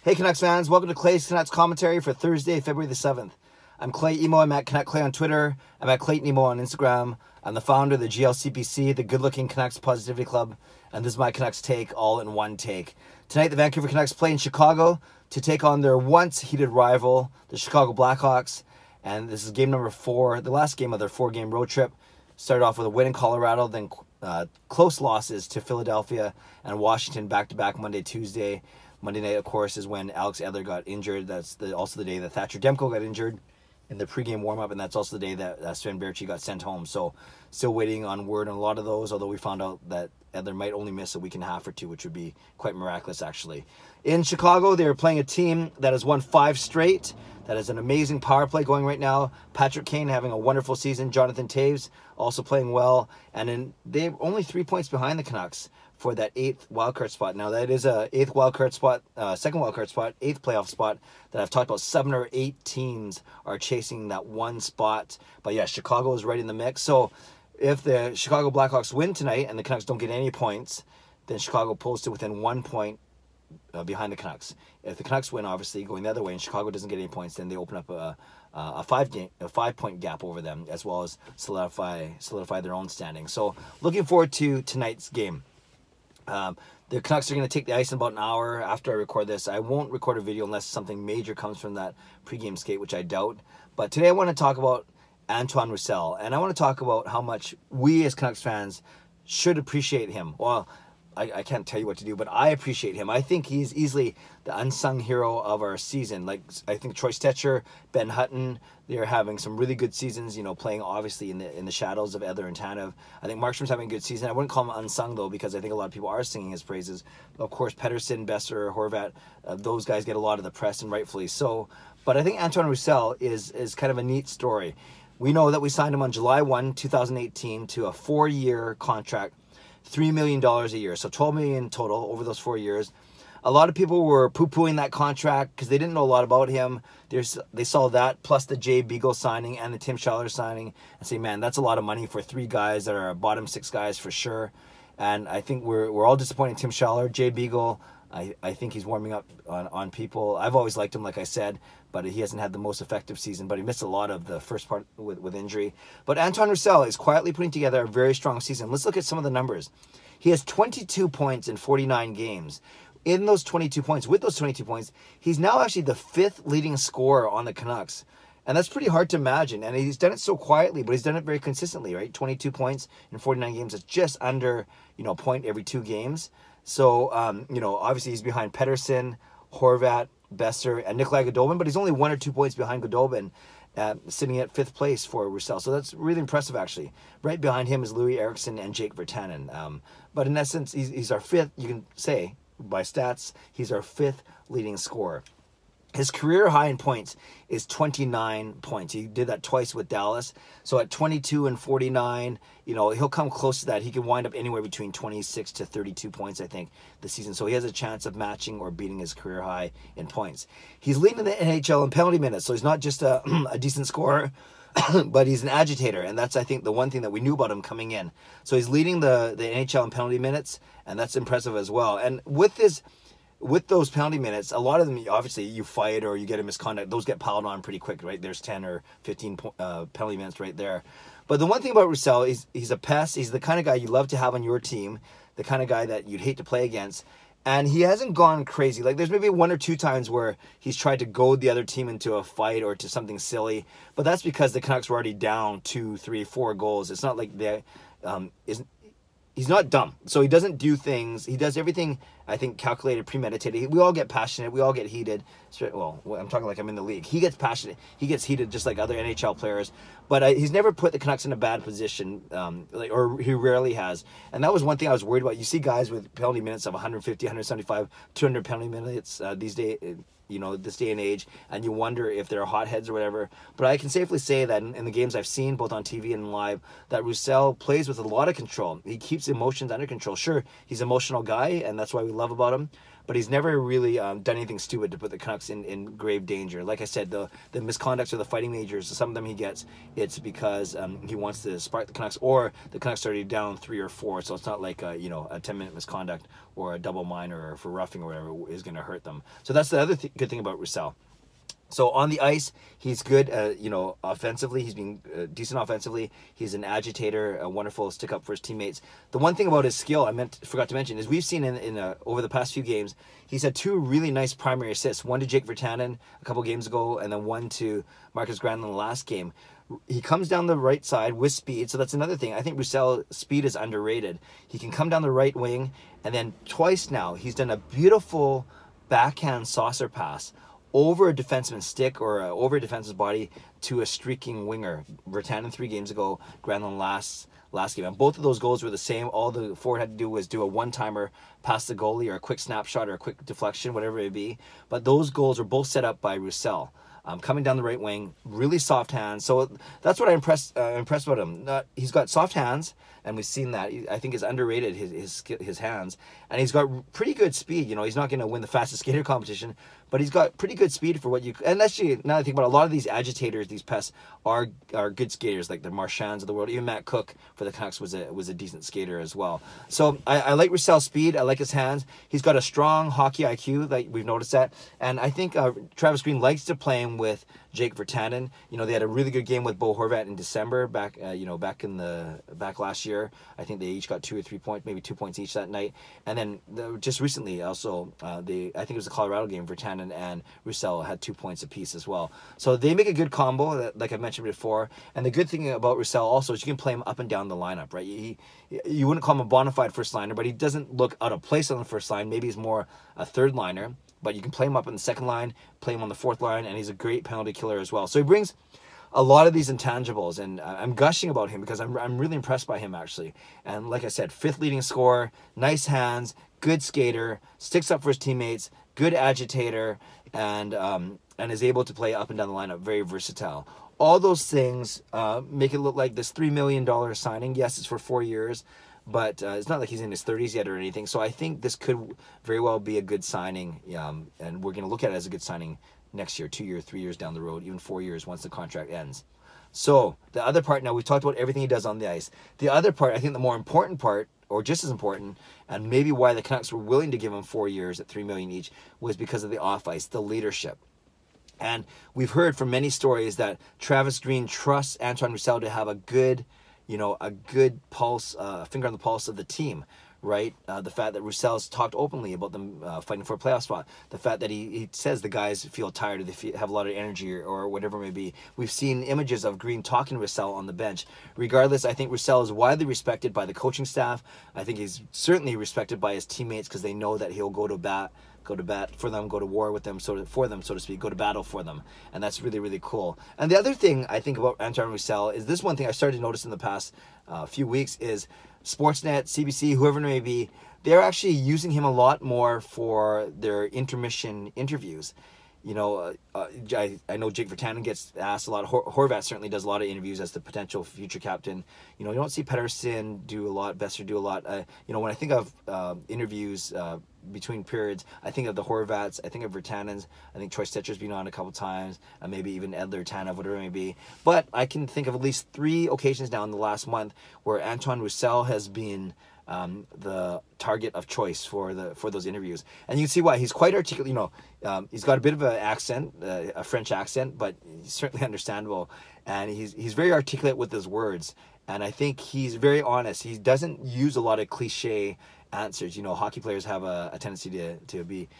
Hey Canucks fans, welcome to Clay's Canucks commentary for Thursday, February the 7th. I'm Clay Emo, I'm at Canuck Clay on Twitter, I'm at Clayton Emo on Instagram. I'm the founder of the GLCPC, the Good Looking Canucks Positivity Club, and this is my Canucks take, all in one take. Tonight the Vancouver Canucks play in Chicago to take on their once heated rival, the Chicago Blackhawks, and this is game number 4, the last game of their 4-game road trip. Started off with a win in Colorado, then close losses to Philadelphia and Washington back-to-back Monday, Tuesday. Monday night, of course, is when Alex Edler got injured. That's also the day that Thatcher Demko got injured in the pregame warm-up, and that's also the day that Sven Baertschi got sent home. So still waiting on word on a lot of those, although we found out that Edler might only miss a week and a half or two, which would be quite miraculous, actually. In Chicago, they're playing a team that has won 5 straight, that has an amazing power play going right now. Patrick Kane having a wonderful season. Jonathan Toews also playing well. And they're only 3 points behind the Canucks for that 8th wildcard spot. Now, that is a 8th wildcard spot, 2nd wildcard spot, 8th playoff spot that I've talked about. 7 or 8 teams are chasing that one spot. But yeah, Chicago is right in the mix. So if the Chicago Blackhawks win tonight and the Canucks don't get any points, then Chicago pulls to within 1 point behind the Canucks. If the Canucks win, obviously, going the other way, and Chicago doesn't get any points, then they open up a 5-point gap over them, as well as solidify their own standing. So looking forward to tonight's game. The Canucks are going to take the ice in about an hour after I record this. I won't record a video unless something major comes from that pregame skate, which I doubt. But today I want to talk about Antoine Roussel, and I want to talk about how much we as Canucks fans should appreciate him. Well, I can't tell you what to do, but I appreciate him. I think he's easily the unsung hero of our season. Like, I think Troy Stecher, Ben Hutton, they're having some really good seasons, playing obviously in the shadows of Edler and Tanev. I think Markstrom's having a good season. I wouldn't call him unsung, though, because I think a lot of people are singing his praises. Of course, Pettersson, Besser, Horvat, those guys get a lot of the press, and rightfully so. But I think Antoine Roussel is kind of a neat story. We know that we signed him on July 1, 2018 to a 4-year contract, $3 million a year, so $12 million total over those 4 years. A lot of people were poo-pooing that contract because they didn't know a lot about him. They saw that plus the Jay Beagle signing and the Tim Schaller signing and say, man, that's a lot of money for 3 guys that are bottom 6 guys for sure. And I think we're all disappointed in Tim Schaller. Jay Beagle, I think he's warming up on people. I've always liked him, like I said, but he hasn't had the most effective season, but he missed a lot of the first part with injury. But Antoine Roussel is quietly putting together a very strong season. Let's look at some of the numbers. He has 22 points in 49 games. In those 22 points, with those 22 points, he's now actually the 5th leading scorer on the Canucks. And that's pretty hard to imagine. And he's done it so quietly, but he's done it very consistently, right? 22 points in 49 games. It's just under, a point every 2 games. So, obviously he's behind Pettersson, Horvat, Besser, and Nikolai Goudobin, but he's only 1 or 2 points behind Goudobin, sitting at 5th place for Roussel. So that's really impressive, actually. Right behind him is Louis Eriksson and Jake Virtanen. But in essence, he's our 5th, you can say, by stats, he's our 5th leading scorer. His career high in points is 29 points. He did that twice with Dallas. So at 22 and 49, he'll come close to that. He can wind up anywhere between 26 to 32 points, I think, this season. So he has a chance of matching or beating his career high in points. He's leading the NHL in penalty minutes. So he's not just a decent scorer, but he's an agitator. And that's, I think, the one thing that we knew about him coming in. So he's leading the NHL in penalty minutes, and that's impressive as well. And with those penalty minutes, a lot of them, obviously, you fight or you get a misconduct. Those get piled on pretty quick, right? There's 10 or 15 penalty minutes right there. But the one thing about Roussel is he's a pest. He's the kind of guy you love to have on your team, the kind of guy that you'd hate to play against. And he hasn't gone crazy. Like, there's maybe 1 or 2 times where he's tried to goad the other team into a fight or to something silly. But that's because the Canucks were already down 2, 3, 4 goals. It's not like he's not dumb. So he doesn't do things. He does everything, I think, calculated, premeditated. We all get passionate. We all get heated. Well, I'm talking like I'm in the league. He gets passionate. He gets heated just like other NHL players. But he's never put the Canucks in a bad position, or he rarely has. And that was one thing I was worried about. You see guys with penalty minutes of 150, 175, 200 penalty minutes these days, this day and age, and you wonder if they're hotheads or whatever. But I can safely say that in the games I've seen, both on TV and live, that Roussel plays with a lot of control. He keeps emotions under control. Sure, he's an emotional guy, and that's why we we love about him. But he's never really done anything stupid to put the Canucks in grave danger. Like I said, the misconducts or the fighting majors, some of them he gets, it's because he wants to spark the Canucks, or the Canucks are already down 3 or 4, so it's not like a 10-minute misconduct or a double minor or for roughing or whatever is going to hurt them. So that's the other good thing about Roussel. So on the ice, he's good. Offensively, he's been decent offensively. He's an agitator, a wonderful stick up for his teammates. The one thing about his skill forgot to mention is we've seen over the past few games, he's had 2 really nice primary assists. One to Jake Virtanen a couple games ago, and then one to Marcus Granlund in the last game. He comes down the right side with speed, so that's another thing. I think Roussel's speed is underrated. He can come down the right wing, and then twice now he's done a beautiful backhand saucer pass over a defenseman's stick or over a defenseman's body to a streaking winger. Virtanen 3 games ago, Granlund last game. And both of those goals were the same. All the forward had to do was do a one-timer past the goalie or a quick snapshot or a quick deflection, whatever it may be. But those goals were both set up by Roussel. Coming down the right wing, really soft hands. So that's what I'm impressed about him. He's got soft hands, and we've seen that. I think it's underrated, his hands. And he's got pretty good speed. He's not going to win the fastest skater competition, but he's got pretty good speed for what you... And actually, now I think about it, a lot of these agitators, these pests, are good skaters, like the Marchands of the world. Even Matt Cook for the Canucks was a decent skater as well. So I like Roussel's speed. I like his hands. He's got a strong hockey IQ, like we've noticed that. And I think Travis Green likes to play him with Jake Virtanen. They had a really good game with Bo Horvat in December back last year. I think they each got 2 or 3 points, maybe 2 points each that night. And then just recently also, I think it was the Colorado game, Virtanen and Roussel had 2 points apiece as well. So they make a good combo, like I mentioned before. And the good thing about Roussel also is you can play him up and down the lineup, right? You wouldn't call him a bona fide first liner, but he doesn't look out of place on the first line. Maybe he's more a third liner. But you can play him up on the second line, play him on the fourth line, and he's a great penalty killer as well. So he brings a lot of these intangibles, and I'm gushing about him because I'm really impressed by him, actually. And like I said, 5th leading scorer, nice hands, good skater, sticks up for his teammates, good agitator, and is able to play up and down the lineup, very versatile. All those things make it look like this $3 million signing. Yes, it's for 4 years. But it's not like he's in his 30s yet or anything. So I think this could very well be a good signing. And we're going to look at it as a good signing next year, 2 years, 3 years down the road, even 4 years once the contract ends. So the other part, now we've talked about everything he does on the ice. The other part, I think the more important part, or just as important, and maybe why the Canucks were willing to give him 4 years at $3 million each, was because of the off-ice, the leadership. And we've heard from many stories that Travis Green trusts Antoine Roussel to have a good pulse, finger on the pulse of the team, right? The fact that Roussel's talked openly about them fighting for a playoff spot. The fact that he says the guys feel tired, or they have a lot of energy, or whatever it may be. We've seen images of Green talking to Roussel on the bench. Regardless, I think Roussel is widely respected by the coaching staff. I think he's certainly respected by his teammates because they know that he'll go to bat for them, go to war with them, so to speak, go to battle for them. And that's really, really cool. And the other thing I think about Antoine Roussel is this one thing I started to notice in the past few weeks is Sportsnet, CBC, whoever it may be, they're actually using him a lot more for their intermission interviews. I know Jake Virtanen gets asked a lot. Horvat certainly does a lot of interviews as the potential future captain. You don't see Pettersson do a lot, Besser do a lot. When I think of interviews between periods, I think of the Horvats, I think of Virtanen's, I think Troy Stetcher's been on a couple times, and maybe even Edler, Tanev, whatever it may be. But I can think of at least 3 occasions now in the last month where Antoine Roussel has been the target of choice for those interviews, and you can see why. He's quite articulate. He's got a bit of an accent, a French accent, but certainly understandable, and he's very articulate with his words, and I think he's very honest. He doesn't use a lot of cliche answers. Hockey players have a tendency to be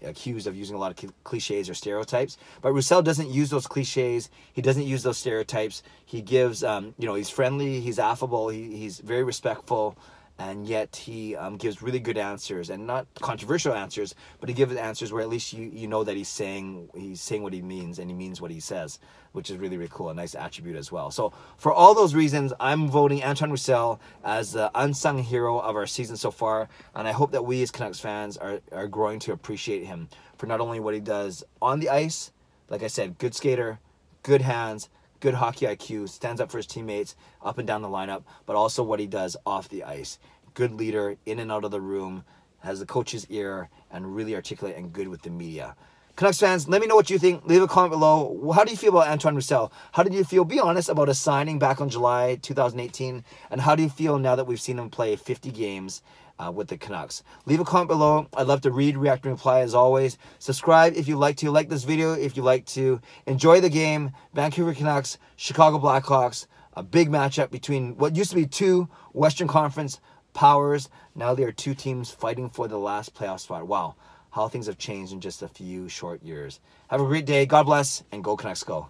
accused of using a lot of cliches or stereotypes, but Roussel doesn't use those cliches. He doesn't use those stereotypes. He gives, he's friendly, he's affable, he's very respectful, and yet he gives really good answers, and not controversial answers, but he gives answers where at least you know that he's saying what he means, and he means what he says, which is really, really cool, a nice attribute as well. So for all those reasons, I'm voting Antoine Roussel as the unsung hero of our season so far, and I hope that we as Canucks fans are growing to appreciate him for not only what he does on the ice, like I said, good skater, good hands, good hockey IQ, stands up for his teammates up and down the lineup, but also what he does off the ice. Good leader, in and out of the room, has the coach's ear, and really articulate and good with the media. Canucks fans, let me know what you think. Leave a comment below. How do you feel about Antoine Roussel? How did you feel, be honest, about his signing back on July 2018? And how do you feel now that we've seen him play 50 games with the Canucks? Leave a comment below. I'd love to read, react, and reply as always. Subscribe if you like to. Like this video if you like to. Enjoy the game. Vancouver Canucks, Chicago Blackhawks. A big matchup between what used to be two Western Conference powers. Now there are two teams fighting for the last playoff spot. Wow, how things have changed in just a few short years. Have a great day. God bless, and go Canucks go.